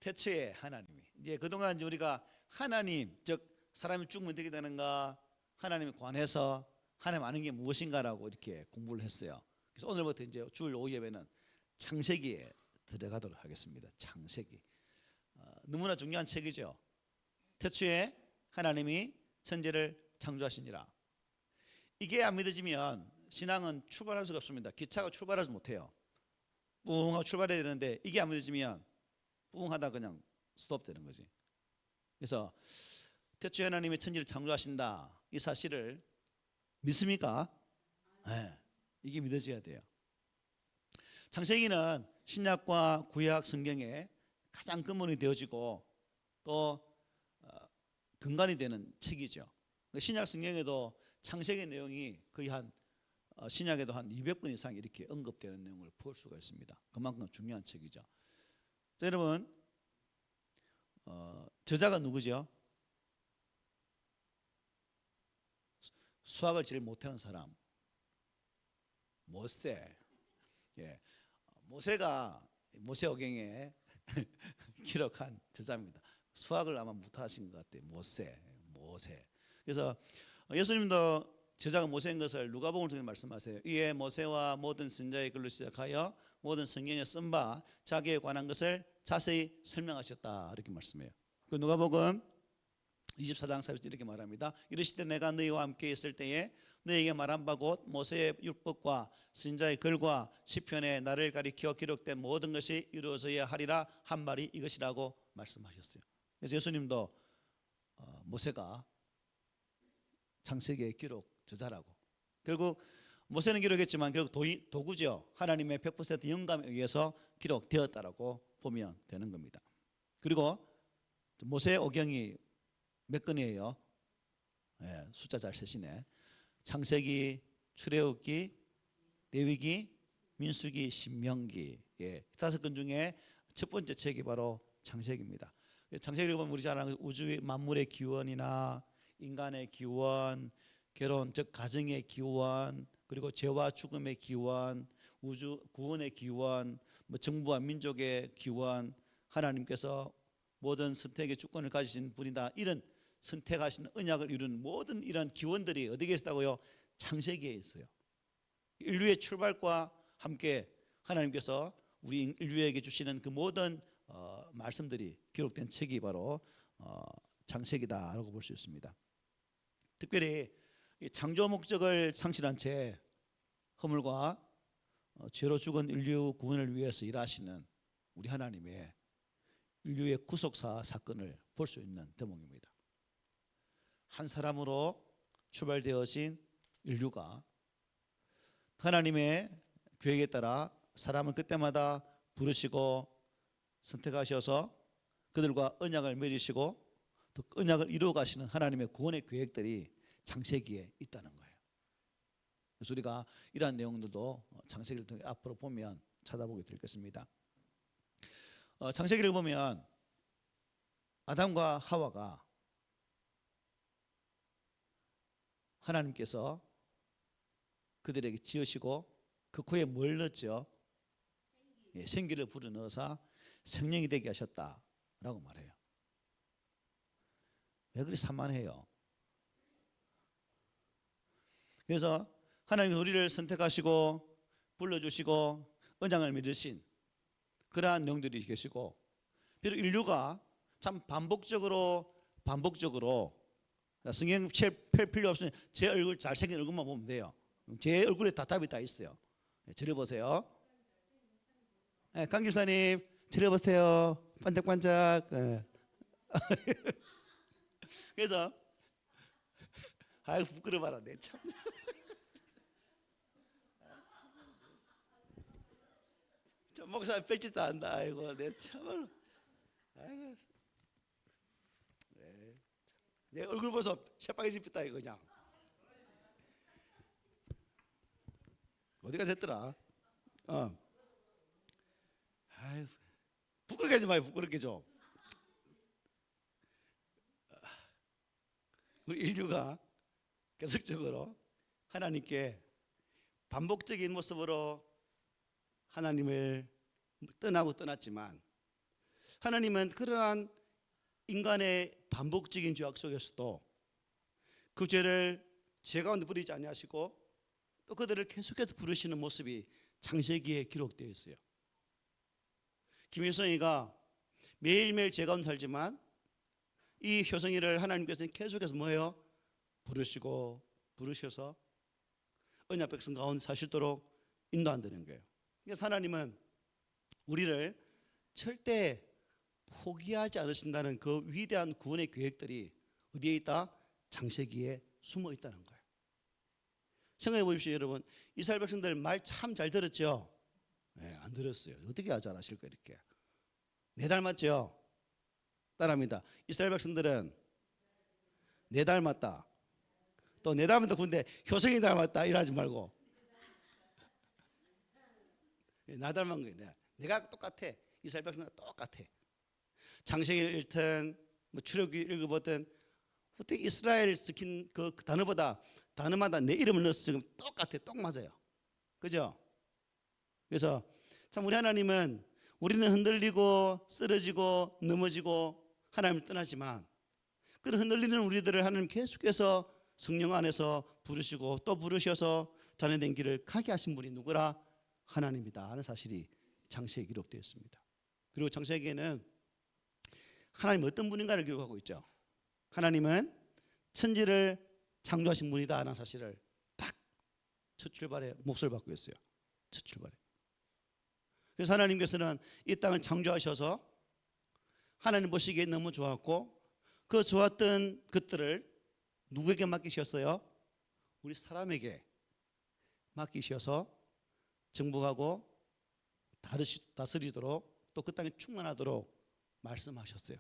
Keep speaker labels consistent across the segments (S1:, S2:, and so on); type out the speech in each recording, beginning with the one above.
S1: 태초에 하나님이 이제 그동안 이제 우리가 하나님 즉 사람이 죽으면 어떻게 되는가 하나님에 관해서 하나님 아는 게 무엇인가라고 이렇게 공부를 했어요. 그래서 오늘부터 이제 주일 오후 예배는 창세기에 들어가도록 하겠습니다. 창세기 너무나 중요한 책이죠. 태초에 하나님이 천지를 창조하시니라. 이게 안 믿어지면 신앙은 출발할 수가 없습니다. 기차가 출발하지 못해요. 뿡하고 출발해야 되는데 이게 안 믿어지면 뿡하다 그냥 스톱되는 거지. 그래서 태초에 하나님이 천지를 창조하신다 이 사실을 믿습니까? 네, 이게 믿어져야 돼요. 창세기는 신약과 구약 성경의 가장 근본이 되어지고 또 근간이 되는 책이죠. 신약 성경에도 창세기 내용이 거의 신약에도 한 200번 이상 이렇게 언급되는 내용을 볼 수가 있습니다. 그만큼 중요한 책이죠. 자, 여러분 저자가 누구죠? 수학을 제일 못하는 사람 모세. 예, 모세가 모세오경에 기록한 저자입니다. 수학을 아마 못하신 것 같아요. 모세. 그래서 예수님도 저자가 모세인 것을 누가복음을 통해 말씀하세요. 이에 모세와 모든 선지자의 글로 시작하여 모든 성경에 쓴 바 자기에 관한 것을 자세히 설명하셨다 이렇게 말씀해요. 그 누가복음 24장 40절 이렇게 말합니다. 이르시되 내가 너희와 함께 있을 때에 너희에게 말한 바 곧 모세의 율법과 선지자의 글과 시편에 나를 가리켜 기록된 모든 것이 이루어져야 하리라 한 말이 이것이라고 말씀하셨어요. 그래서 예수님도 모세가 창세기의 기록 저자라고. 결국 모세는 기록했지만 결국 도구죠. 하나님의 100% 영감에 의해서 기록되었다라고 보면 되는 겁니다. 그리고 모세 오경이 몇 건이에요? 네, 숫자 잘 세시네. 창세기, 출애굽기, 레위기, 민수기, 신명기. 예, 5건 중에 첫 번째 책이 바로 창세기입니다. 창세기를 보면 우리 잘 아는 우주의 만물의 기원이나 인간의 기원, 결혼 즉 가정의 기원, 그리고 죄와 죽음의 기원, 우주 구원의 기원, 정부와 민족의 기원, 하나님께서 모든 선택의 주권을 가지신 분이다. 이런 선택하신 언약을 이루는 모든 이런 기원들이 어디에 있다고요? 창세기에 있어요. 인류의 출발과 함께 하나님께서 우리 인류에게 주시는 그 모든 말씀들이 기록된 책이 바로 창세기다라고 볼 수 있습니다. 특별히 창조 목적을 상실한 채 허물과 죄로 죽은 인류 구원을 위해서 일하시는 우리 하나님의 인류의 구속사 사건을 볼 수 있는 대목입니다. 한 사람으로 출발되어진 인류가 하나님의 계획에 따라 사람을 그때마다 부르시고 선택하셔서 그들과 언약을 맺으시고 또 언약을 이루어 가시는 하나님의 구원의 계획들이 창세기에 있다는 거예요. 그래서 우리가 이러한 내용들도 창세기를 통해 앞으로 보면 찾아보게 되겠습니다. 창세기를 보면 아담과 하와가 하나님께서 그들에게 지으시고 그 코에 뭘 넣었죠? 예, 생기를 불어넣어서 생명이 되게 하셨다라고 말해요. 왜 그리 산만해요? 그래서 하나님이 우리를 선택하시고 불러주시고 언약을 맺으신 그러한 영들이 계시고, 비록 인류가 참 반복적으로 성경 펼 필요 없으면 제 얼굴 잘생긴 얼굴만 보면 돼요. 제 얼굴에 다 답이 다 있어요. 저를 보세요. 네, 강 집사님 저를 보세요. 반짝반짝. 네. 그래서 아이고 부끄러워라 내 참. 저 목사 뺄짓도 안다. 아이고 내 참을. 아이고. 네. 내 얼굴 보서 새빨개집었다 이거 그냥. 어디가 됐더라? 아이고 부끄럽게 하지 마요. 부끄럽게 좀. 우리 인류가 계속적으로 하나님께 반복적인 모습으로 하나님을 떠나고 떠났지만 하나님은 그러한 인간의 반복적인 죄악 속에서도 그 죄를 죄 가운데 버리지 아니하시고 또 그들을 계속해서 부르시는 모습이 창세기에 기록되어 있어요. 김효성이가 매일매일 죄 가운데 살지만 이 효성이를 하나님께서는 계속해서 뭐예요? 부르셔서 언약 백성 가운데 사실도록 인도한다는 거예요. 그래서 하나님은 우리를 절대 포기하지 않으신다는 그 위대한 구원의 계획들이 어디에 있다? 창세기에 숨어 있다는 거예요. 생각해 보십시오, 여러분. 이스라엘 백성들 말 참 잘 들었죠? 네, 안 들었어요. 어떻게 잘 아실까 이렇게? 내 닮았죠? 따라합니다. 이스라엘 백성들은 내 닮았다. 또 내 닮았다. 근데 효성이 닮았다. 이러지 말고 나 닮은 거예요. 내가 똑같아. 이스라엘 백성과 똑같아. 창세기 읽든 뭐 출애굽기 읽어보든 어떻게 이스라엘 스킨 그 단어보다 단어마다 내 이름을 넣어서 지금 똑같아. 똑 맞아요. 그죠? 그래서 참 우리 하나님은 우리는 흔들리고 쓰러지고 넘어지고 하나님을 떠나지만 그런 흔들리는 우리들을 하나님 계속해서 성령 안에서 부르시고 또 부르셔서 자녀된 길을 가게 하신 분이 누구라? 하나님이다 하는 사실이 창세기에 기록되어 있습니다. 그리고 창세기에는 하나님 어떤 분인가를 기록하고 있죠. 하나님은 천지를 창조하신 분이다 하는 사실을 딱 첫 출발에 몫을 받고 있어요. 첫 출발에. 그래서 하나님께서는 이 땅을 창조하셔서 하나님 보시기에 너무 좋았고 그 좋았던 것들을 누구에게 맡기셨어요? 우리 사람에게 맡기셔서 정복하고 다스리도록 또 그 땅에 충만하도록 말씀하셨어요.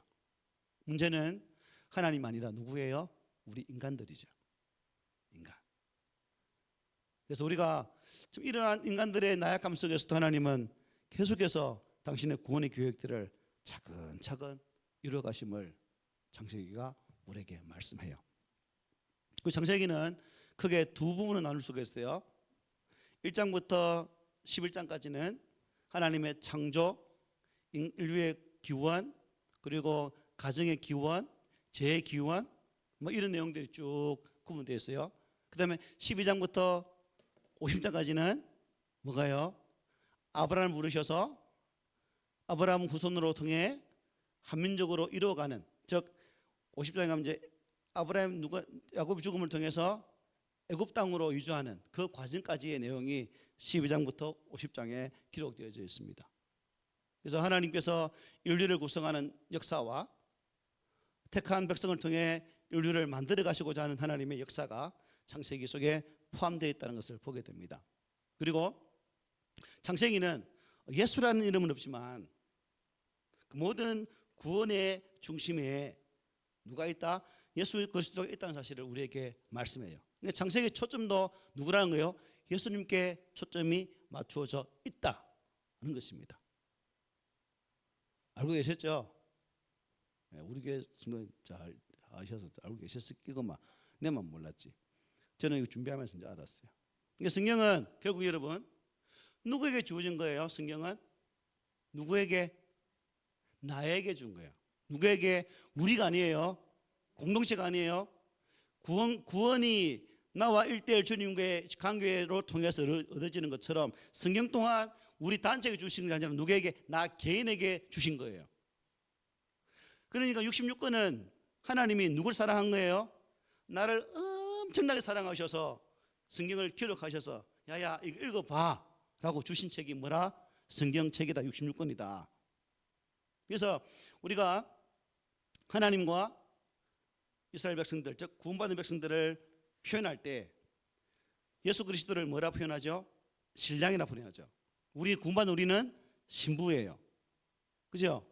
S1: 문제는 하나님 아니라 누구예요? 우리 인간들이죠. 인간. 그래서 우리가 지금 이러한 인간들의 나약함 속에서도 하나님은 계속해서 당신의 구원의 계획들을 차근차근 이루어가심을 창세기가 우리에게 말씀해요. 그 창세기는 크게 두 부분으로 나눌 수가 있어요. 1장부터 11장까지는 하나님의 창조, 인류의 기원, 그리고 가정의 기원, 재의 기원 뭐 이런 내용들이 쭉 구분되어 있어요. 그 다음에 12장부터 50장까지는 뭐가요? 아브라함을 부르셔서 아브라함 후손으로 통해 한민족으로 이루어가는, 즉 50장에 가면 이제 아브라함 야곱의 죽음을 통해서 애굽 땅으로 이주하는 그 과정까지의 내용이 12장부터 50장에 기록되어 있습니다. 그래서 하나님께서 인류를 구성하는 역사와 택한 백성을 통해 인류를 만들어 가시고자 하는 하나님의 역사가 창세기 속에 포함되어 있다는 것을 보게 됩니다. 그리고 창세기는 예수라는 이름은 없지만 그 모든 구원의 중심에 누가 있다? 예수 그리스도가 있다는 사실을 우리에게 말씀해요. 그러니까 창세기 초점도 누구라는 거예요? 예수님께 초점이 맞추어져 있다는 것입니다. 알고 계셨죠? 우리 교회 잘 아셔서 알고 계셨을 끼고만 내만 몰랐지. 저는 이거 준비하면서 이제 알았어요. 그러니까 성경은 결국 여러분 누구에게 주어진 거예요? 성경은 누구에게? 나에게 준 거예요. 누구에게? 우리가 아니에요. 공동체가 아니에요. 구원이 나와 1:1 주님과의 관계로 통해서 얻어지는 것처럼 성경 또한 우리 단체에게 주신 게 아니라 누구에게? 나 개인에게 주신 거예요. 그러니까 66권은 하나님이 누굴 사랑한 거예요? 나를 엄청나게 사랑하셔서 성경을 기록하셔서 야야 이거 읽어봐 라고 주신 책이 뭐라? 성경책이다. 66권이다. 그래서 우리가 하나님과 이스라엘 백성들, 즉 구원받은 백성들을 표현할 때 예수 그리스도를 뭐라 표현하죠? 신랑이라 표현하죠. 우리 구원받은 우리는 신부예요. 그죠?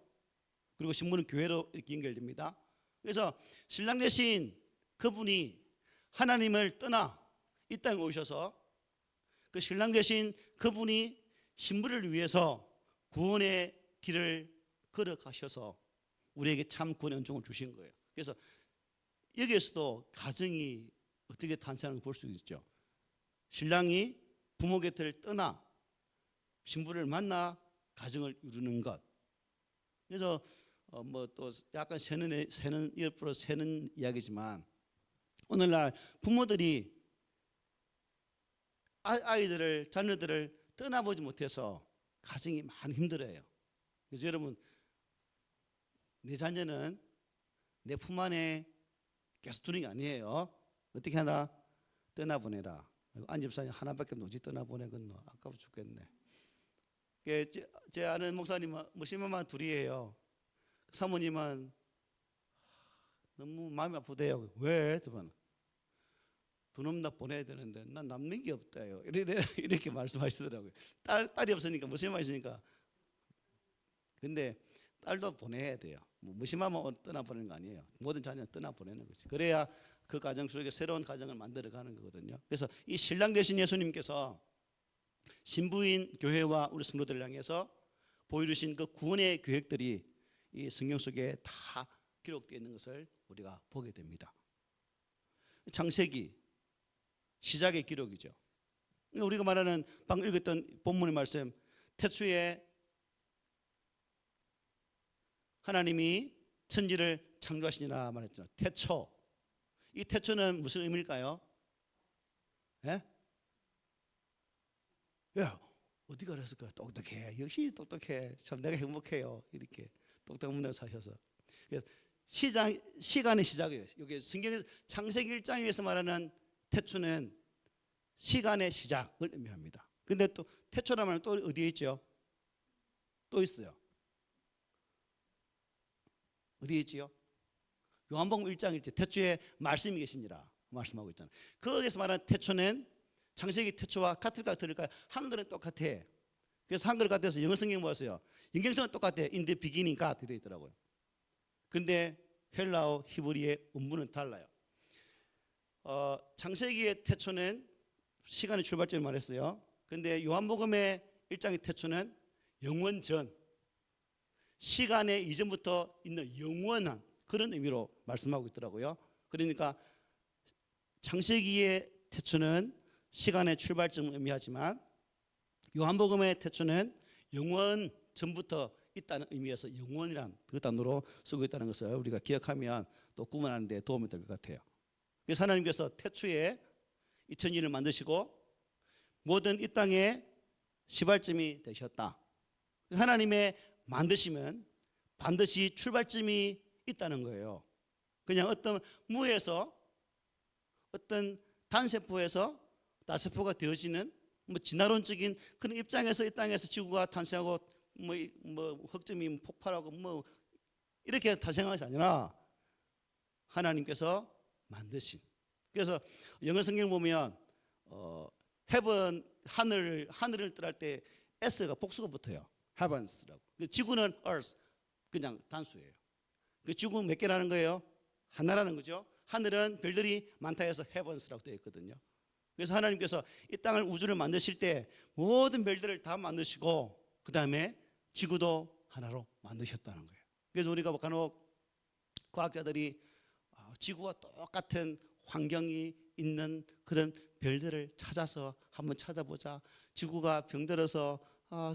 S1: 그리고 신부는 교회로 이렇게 연결됩니다. 그래서 신랑 대신 그분이 하나님을 떠나 이 땅에 오셔서 그 신랑 대신 그분이 신부를 위해서 구원의 길을 걸어가셔서 우리에게 참 구원의 은총을 주신 거예요. 그래서 여기에서도 가정이 어떻게 탄생하는 걸 볼 수 있죠. 신랑이 부모 곁을 떠나 신부를 만나 가정을 이루는 것. 그래서 뭐 또 약간 새는 옆으로 새는 이야기지만 오늘날 부모들이 아이들을 자녀들을 떠나보지 못해서 가정이 많이 힘들어요. 그래서 여러분 내 자녀는 내 품 안에 계속 두는 게 아니에요. 어떻게 하나 떠나보내라. 안 집사님 하나밖에 없지 떠나보내겠노. 아까워 죽겠네. 제 아는 목사님은 무심한만 둘이에요. 사모님은 너무 마음이 아프대요. 왜? 두 놈 다 보내야 되는데 난 남는 게 없다요. 이렇게 말씀하시더라고요. 딸이 없으니까 무심만 있으니까. 근데 딸도 보내야 돼요. 뭐 무심하면 떠나보내는 거 아니에요. 모든 자녀는 떠나보내는 거지. 그래야 그 가정 속에 새로운 가정을 만들어가는 거거든요. 그래서 이 신랑 되신 예수님께서 신부인 교회와 우리 성도들을 향해서 보여주신 그 구원의 계획들이 이 성경 속에 다 기록되어 있는 것을 우리가 보게 됩니다. 창세기 시작의 기록이죠. 우리가 말하는 방금 읽었던 본문의 말씀, 태초에 하나님이 천지를 창조하시니라 말했잖아요. 태초. 이 태초는 무슨 의미일까요? 예? 야, 어디가 그랬을까요? 똑똑해. 역시 똑똑해. 참 내가 행복해요. 이렇게 똑똑한 사셔서. 시간의 시작이에요. 여기 성경에서 창세기 1장에서 말하는 태초는 시간의 시작을 의미합니다. 근데 또 태초라면 또 어디에 있죠? 또 있어요. 어디에 있지요? 요한복음 1장 1절 태초에 말씀이 계시니라 말씀하고 있잖아요. 거기서 말하는 태초는 창세기 태초와 같을까 다를까? 한글은 똑같아. 그래서 한글 같아서 영어 성경 보았어요. 영경성은 똑같아. In the beginning God 되어 있더라고요. 근데 헬라어 히브리의 원문은 달라요. 창세기의 태초는 시간의 출발점을 말했어요. 근데 요한복음의 1장의 태초는 영원 전, 시간의 이전부터 있는 영원한 그런 의미로 말씀하고 있더라고요. 그러니까 창세기의 태초는 시간의 출발점을 의미하지만 요한복음의 태초는 영원 전부터 있다는 의미에서 영원이란 그 단어로 쓰고 있다는 것을 우리가 기억하면 또 구분하는 데 도움이 될 것 같아요. 그래서 하나님께서 태초에 이 천지를 만드시고 모든 이 땅의 시발점이 되셨다. 하나님의 만드시면 반드시 출발점이 있다는 거예요. 그냥 어떤 무에서 어떤 단세포에서 다세포가 되어지는 뭐 진화론적인 그런 입장에서 이 땅에서 지구가 탄생하고 뭐 흑점이 폭발하고 뭐 이렇게 탄생한 것이 아니라 하나님께서 만드신. 그래서 영어 성경 보면 heaven 하늘을 뜻할 때 s가 복수가 붙어요. heavens라고. 지구는 earth 그냥 단수예요. 그 지구 몇 개라는 거예요? 하나라는 거죠. 하늘은 별들이 많다 해서 heavens라고 되어 있거든요. 그래서 하나님께서 이 땅을 우주를 만드실 때 모든 별들을 다 만드시고 그 다음에 지구도 하나로 만드셨다는 거예요. 그래서 우리가 간혹 과학자들이 지구와 똑같은 환경이 있는 그런 별들을 찾아서 한번 찾아보자. 지구가 병들어서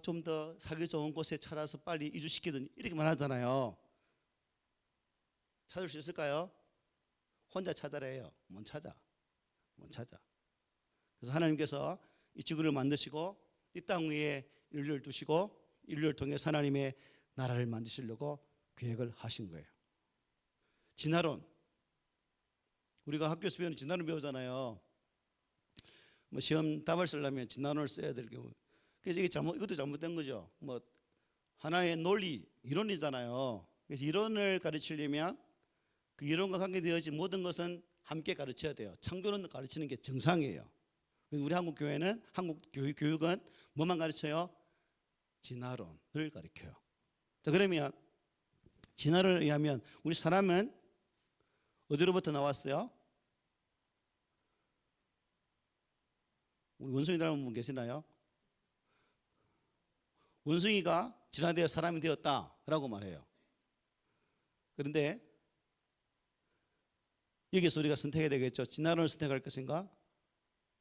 S1: 좀 더 살기 좋은 곳에 찾아서 빨리 이주시키든 이렇게 말하잖아요. 찾을 수 있을까요? 혼자 찾아래요. 못 찾아. 그래서 하나님께서 이 지구를 만드시고 이 땅 위에 인류를 두시고 인류를 통해 하나님의 나라를 만드시려고 계획을 하신 거예요. 진화론. 우리가 학교에서 배우는 진화론 배우잖아요. 뭐 시험 답을 쓰려면 진화론을 써야 될 경우. 그래서 이것도 잘못된 거죠. 뭐 하나의 논리, 이론이잖아요. 그래서 이론을 가르치려면 그 이론과 관계되어진 모든 것은 함께 가르쳐야 돼요. 창조론도 가르치는 게 정상이에요. 우리 한국 교회는 한국 교육은 뭐만 가르쳐요? 진화론을 가르쳐요. 자, 그러면 진화론에 의하면 우리 사람은 어디로부터 나왔어요? 우리 원숭이 닮은 분 계시나요? 원숭이가 진화되어 사람이 되었다라고 말해요. 그런데 여기서 우리가 선택해야 되겠죠. 진화론을 선택할 것인가?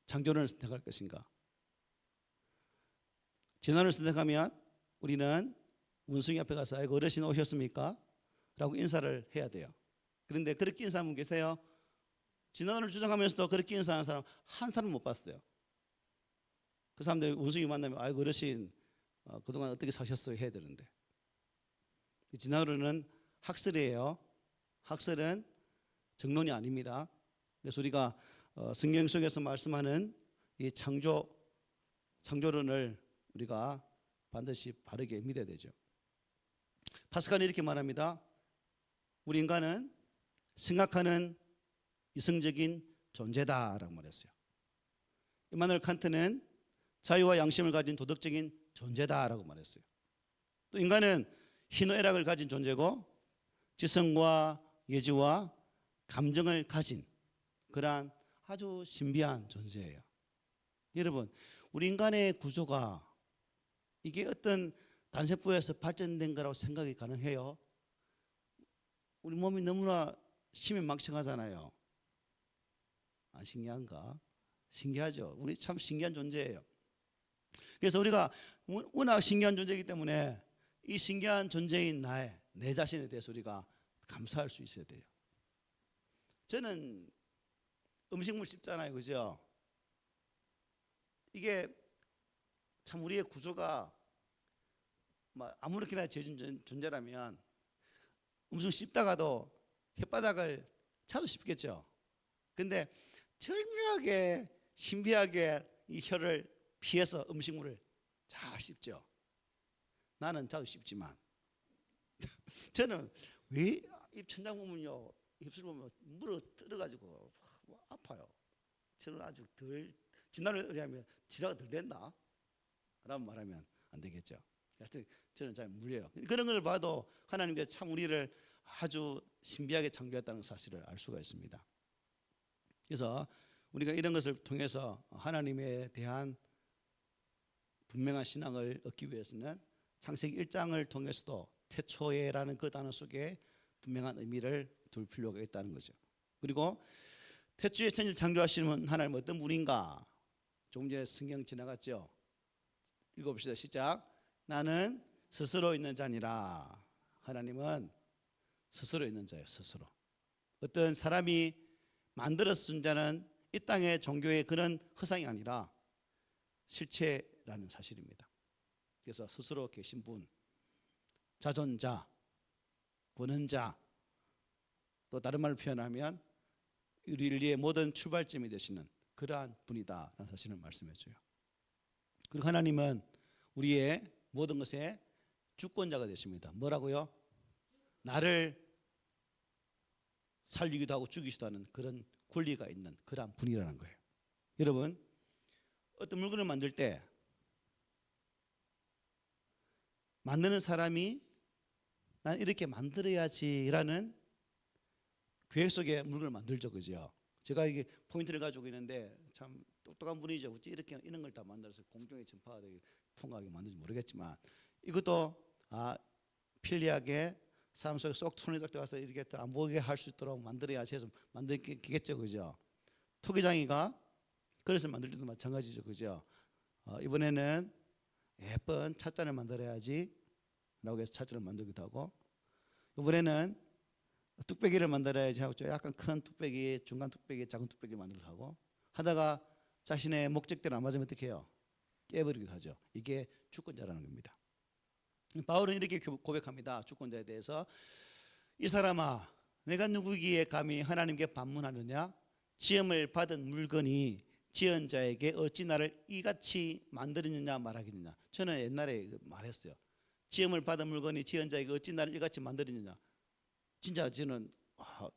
S1: 창조론을 선택할 것인가? 진화론을 선택하면 우리는 원숭이 앞에 가서 아이고 어르신 오셨습니까? 라고 인사를 해야 돼요. 그런데 그렇게 인사하는 분 계세요? 진화론을 주장하면서도 그렇게 인사하는 사람 한 사람 못 봤어요. 그 사람들이 원숭이 만나면 아이고 어르신 그동안 어떻게 사셨어요? 해야 되는데 진화론은 학설이에요. 학설은 정론이 아닙니다. 그래서 우리가 성경 속에서 말씀하는 이 창조론을 우리가 반드시 바르게 믿어야 되죠. 파스칼은 이렇게 말합니다. 우리 인간은 생각하는 이성적인 존재다라고 말했어요. 이마누엘 칸트는 자유와 양심을 가진 도덕적인 존재다라고 말했어요. 또 인간은 희노애락을 가진 존재고 지성과 예지와 감정을 가진 그러한 아주 신비한 존재예요. 여러분, 우리 인간의 구조가 이게 어떤 단세포에서 발전된 거라고 생각이 가능해요? 우리 몸이 너무나 심해망청하잖아요. 안 신기한가? 신기하죠. 우리 참 신기한 존재예요. 그래서 우리가 워낙 신기한 존재이기 때문에 이 신기한 존재인 내 자신에 대해서 우리가 감사할 수 있어야 돼요. 저는 음식물 씹잖아요, 그죠? 이게 참 우리의 구조가 아무렇게나 지어진 존재라면 음식을 씹다가도 혓바닥을 차도 씹겠죠. 근데 절묘하게 신비하게 이 혀를 피해서 음식물을 잘 씹죠. 나는 자주 씹지만 저는 왜 입천장 보면요, 입술 보면 물어 뜯어가지고 아파요. 저는 아주 덜 진단을 의뢰하면 지라가 덜 된다 라고 말하면 안 되겠죠. 하여튼 저는 잘 물려요. 그런 걸 봐도 하나님께서 참 우리를 아주 신비하게 창조했다는 사실을 알 수가 있습니다. 그래서 우리가 이런 것을 통해서 하나님에 대한 분명한 신앙을 얻기 위해서는 창세기 1장을 통해서도 태초에라는 그 단어 속에 분명한 의미를 둘 필요가 있다는 거죠. 그리고 태초에 천지를 창조하시는 하나님 어떤 분인가? 조금 전에 성경 지나갔죠. 읽어봅시다. 시작. 나는 스스로 있는 자니라. 하나님은 스스로 있는 자예요. 스스로. 어떤 사람이 만들어서 준 자는 이 땅의 종교의 그런 허상이 아니라 실체라는 사실입니다. 그래서 스스로 계신 분, 자존자, 권한자, 또 다른 말로 표현하면 우리 인류의 모든 출발점이 되시는 그러한 분이다라는 사실을 말씀해 줘요. 그리고 하나님은 우리의 모든 것의 주권자가 되십니다. 뭐라고요? 나를 살리기도 하고 죽이기도 하는 그런 권리가 있는 그러한 분이라는 거예요. 여러분, 어떤 물건을 만들 때 만드는 사람이 난 이렇게 만들어야지라는 계획 속에 물건을 만들죠, 그죠? 제가 이게 포인트를 가지고 있는데 참 똑똑한 분이죠. 어찌 이렇게 이런 걸 다 만들어서 공중에 전파가 되게 통하게 만든지 모르겠지만 이것도 편리하게 사람 속에 쏙 손이 들어가서 이렇게 안 보이게 할 수 있도록 만들어야지 해서 만들겠죠, 그죠? 토기장이가 그릇을 만들 때도 마찬가지죠, 그죠? 이번에는 예쁜 찻잔을 만들어야지 라고 해서 찻잔을 만들기도 하고, 이번에는 뚝배기를 만들어야지 하고 약간 큰 뚝배기, 중간 뚝배기, 작은 뚝배기 만들기도 하고 하다가 자신의 목적대로 안 맞으면 어떻게 해요? 깨버리기도 하죠. 이게 주권자라는 겁니다. 바울은 이렇게 고백합니다. 주권자에 대해서. 이 사람아, 내가 누구기에 감히 하나님께 반문하느냐? 지음을 받은 물건이 지은 자에게 어찌 나를 이같이 만들었느냐 말하겠느냐. 저는 옛날에 말했어요. 지음을 받은 물건이 지은 자에게 어찌 나를 이같이 만들었느냐. 진짜 저는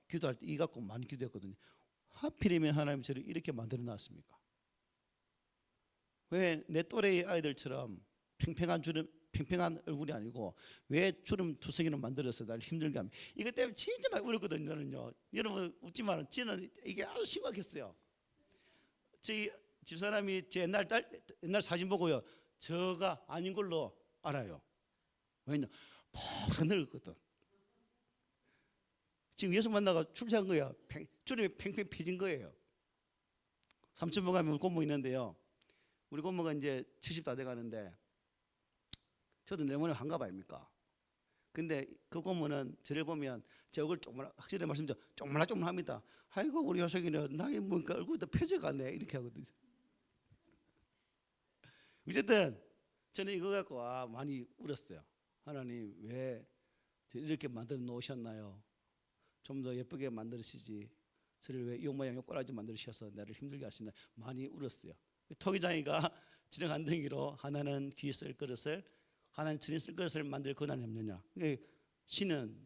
S1: 기도할 때 이 갖고 많이 기도했거든요. 하필이면 하나님이 저를 이렇게 만들어 놨습니까? 왜 내 또래의 아이들처럼 팽팽한 얼굴이 아니고 왜 주름 두성이를 만들어서 날 힘들게 합니까? 이것 때문에 진짜 많이 울었거든요. 저는요. 여러분 웃지만 저는 이게 아주 심각했어요. 저희 집사람이 제 옛날 사진 보고요, 저가 아닌 걸로 알아요. 왜냐, 폭삭 늙었거든. 지금 예수 만나가 출세한 거야. 주름이 팽팽 펴진 거예요. 삼천포 가면 우리 고모 있는데요. 우리 고모가 이제 70 다 돼가는데 저도 내모네 한갑 아닙니까?
S2: 근데 그 고모는 저를 보면 제 얼굴 조그만, 확실히 말씀드려 조그만합니다. 아이고 우리 효석이는 나이 뭐니까 얼굴도 펴져가네 이렇게 하거든요. 어쨌든 저는 이거 갖고 많이 울었어요. 하나님 왜 이렇게 만들어 놓으셨나요? 좀 더 예쁘게 만드시지. 저를 왜 이 모양 요 꼬라지 만드셔서 나를 힘들게 하시나 많이 울었어요. 토기장이가 진흙 한 덩이로 하나는 귀 쓸 그릇을, 하나는 진흙 쓸 그릇을 만들 권한이 없느냐. 신은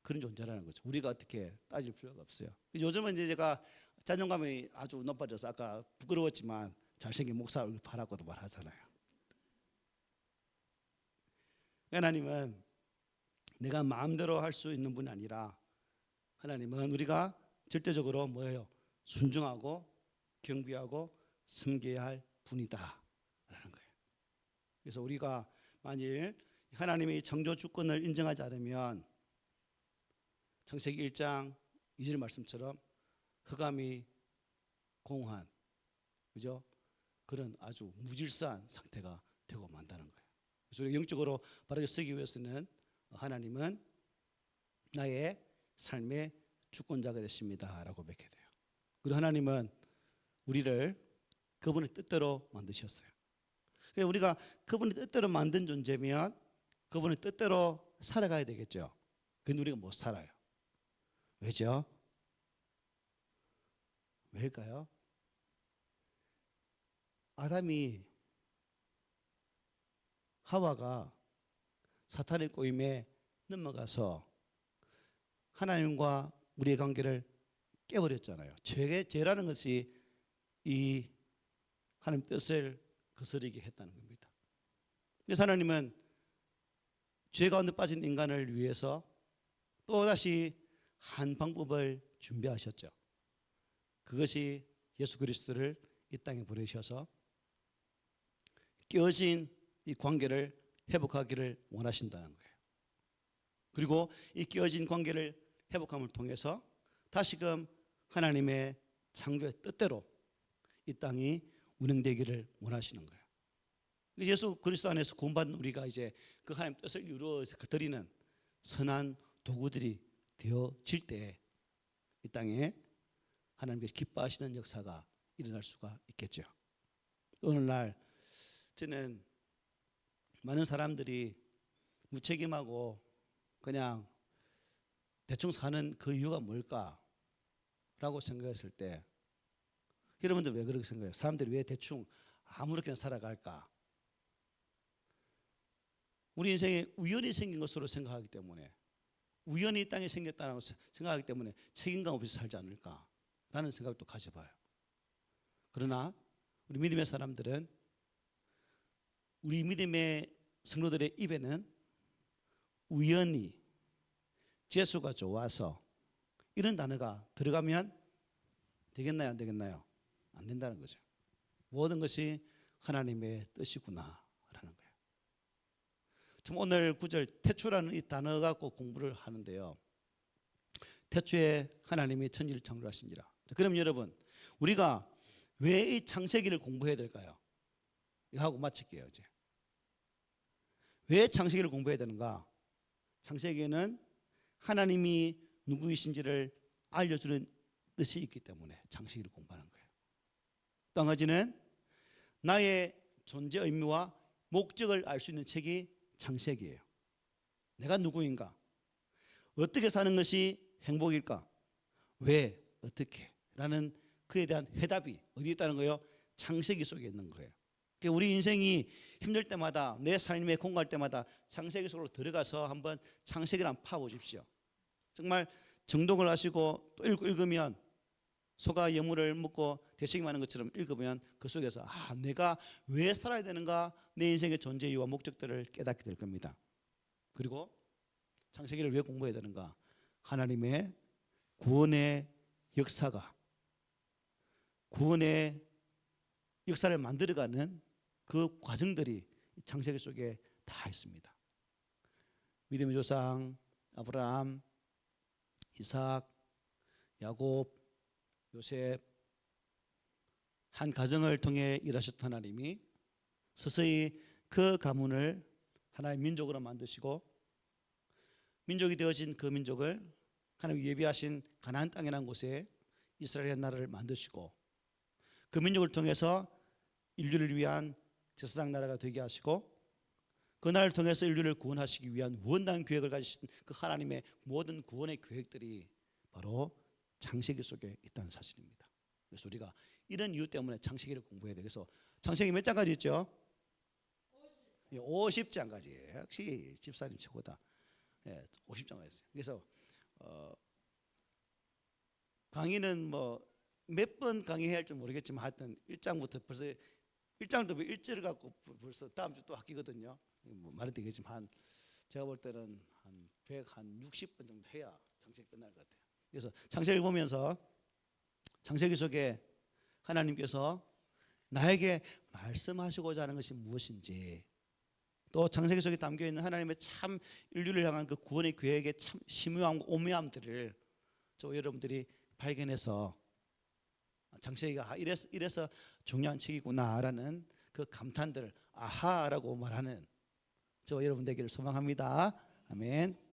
S2: 그런 존재라는 거죠. 우리가 어떻게 따질 필요가 없어요. 요즘은 이제 제가 자존감이 아주 높아져서 아까 부끄러웠지만 잘생긴 목사 얼굴 바라고도 말하잖아요. 하나님은 내가 마음대로 할 수 있는 분이 아니라 하나님은 우리가 절대적으로 뭐예요? 순종하고 경배하고 섬겨야 할 분이다 라는 거예요. 그래서 우리가 만일 하나님의 창조 주권을 인정하지 않으면 창세기 1장 2절 말씀처럼 흑암이 공허한, 그죠? 그런 아주 무질서한 상태가 되고 만다는 거예요. 그래서 우리가 영적으로 바르게 쓰기 위해서는 하나님은 나의 삶의 주권자가 되십니다 라고 맺게 돼요. 그리고 하나님은 우리를 그분의 뜻대로 만드셨어요. 그러니까 우리가 그분의 뜻대로 만든 존재면 그분의 뜻대로 살아가야 되겠죠. 근데 우리가 못 살아요. 왜죠? 왜일까요? 아담이, 하와가 사탄의 꼬임에 넘어가서 하나님과 우리의 관계를 깨버렸잖아요. 죄라는 것이 이 하나님 뜻을 거스르게 했다는 겁니다. 그래서 하나님은 죄 가운데 빠진 인간을 위해서 또다시 한 방법을 준비하셨죠. 그것이 예수 그리스도를 이 땅에 보내셔서 깨어진 이 관계를 회복하기를 원하신다는 거예요. 그리고 이 깨어진 관계를 회복함을 통해서 다시금 하나님의 창조의 뜻대로 이 땅이 운행되기를 원하시는 거예요. 예수 그리스도 안에서 구원받은 우리가 이제 그 하나님 뜻을 이루어서 드리는 선한 도구들이 되어질 때 이 땅에 하나님께서 기뻐하시는 역사가 일어날 수가 있겠죠. 오늘날 저는 많은 사람들이 무책임하고 그냥 대충 사는 그 이유가 뭘까라고 생각했을 때 여러분들 왜 그렇게 생각해요? 사람들이 왜 대충 아무렇게나 살아갈까? 우리 인생에 우연히 생긴 것으로 생각하기 때문에, 우연히 이 땅에 생겼다고 생각하기 때문에 책임감 없이 살지 않을까라는 생각도 가져봐요. 그러나 우리 믿음의 사람들은, 우리 믿음의 성도들의 입에는 우연히, 재수가 좋아서 이런 단어가 들어가면 되겠나요? 안 되겠나요? 안 된다는 거죠. 모든 것이 하나님의 뜻이구나 라는 거예요. 참 오늘 구절 태초라는 이 단어 갖고 공부를 하는데요. 태초에 하나님이 천지를 창조하시니라. 그럼 여러분, 우리가 왜 이 창세기를 공부해야 될까요? 이거 하고 마칠게요. 이제 왜 창세기를 공부해야 되는가? 창세기에는 하나님이 누구이신지를 알려주는 뜻이 있기 때문에 창세기를 공부하는 거예요. 또 한 가지는 나의 존재 의미와 목적을 알 수 있는 책이 창세기예요. 내가 누구인가? 어떻게 사는 것이 행복일까? 왜? 어떻게? 라는 그에 대한 해답이 어디에 있다는 거예요? 창세기 속에 있는 거예요. 그러니까 우리 인생이 힘들 때마다, 내 삶에 공부할 때마다 창세기 속으로 들어가서 한번 창세기를 한번 파보십시오. 정말 정독을 하시고 또 읽으면 소가 여물을 먹고 되새김하는 것처럼 읽으면 그 속에서 내가 왜 살아야 되는가, 내 인생의 존재 이유와 목적들을 깨닫게 될 겁니다. 그리고 창세기를 왜 공부해야 되는가? 하나님의 구원의 역사가, 구원의 역사를 만들어가는 그 과정들이 창세기 속에 다 있습니다. 믿음의 조상 아브라함, 이삭, 야곱, 요셉, 한 가정을 통해 일하셨던 하나님이 서서히 그 가문을 하나의 민족으로 만드시고 민족이 되어진 그 민족을 하나님 예비하신 가나안 땅이라는 곳에 이스라엘의 나라를 만드시고 그 민족을 통해서 인류를 위한 제사장 나라가 되게 하시고 그 나라를 통해서 인류를 구원하시기 위한 원단 계획을 가지신 그 하나님의 모든 구원의 계획들이 바로 창세기 속에 있다는 사실입니다. 그래서 우리가 이런 이유 때문에 창세기를 공부해야 되겠어. 창세기 몇 장까지 있죠? 50장까지. 역시 집사님 최고다. 50장까지 있어요. 그래서 강의는 뭐 몇 번 강의해야 할지 모르겠지만 하여튼 1장부터 벌써 1장도 1절을 갖고 벌써 다음 주 또 학기거든요. 뭐 말이 되겠지만 제가 볼 때는 한 160번 정도 해야 창세기 끝날 것 같아요. 그래서 창세기를 보면서 창세기 속에 하나님께서 나에게 말씀하시고자 하는 것이 무엇인지, 또 창세기 속에 담겨 있는 하나님의 참 인류를 향한 그 구원의 계획의 참 심오함 오묘함들을 저 여러분들이 발견해서 창세기가 이래서 중요한 책이구나라는 그 감탄들 아하라고 말하는 저 여러분 되기를 소망합니다. 아멘.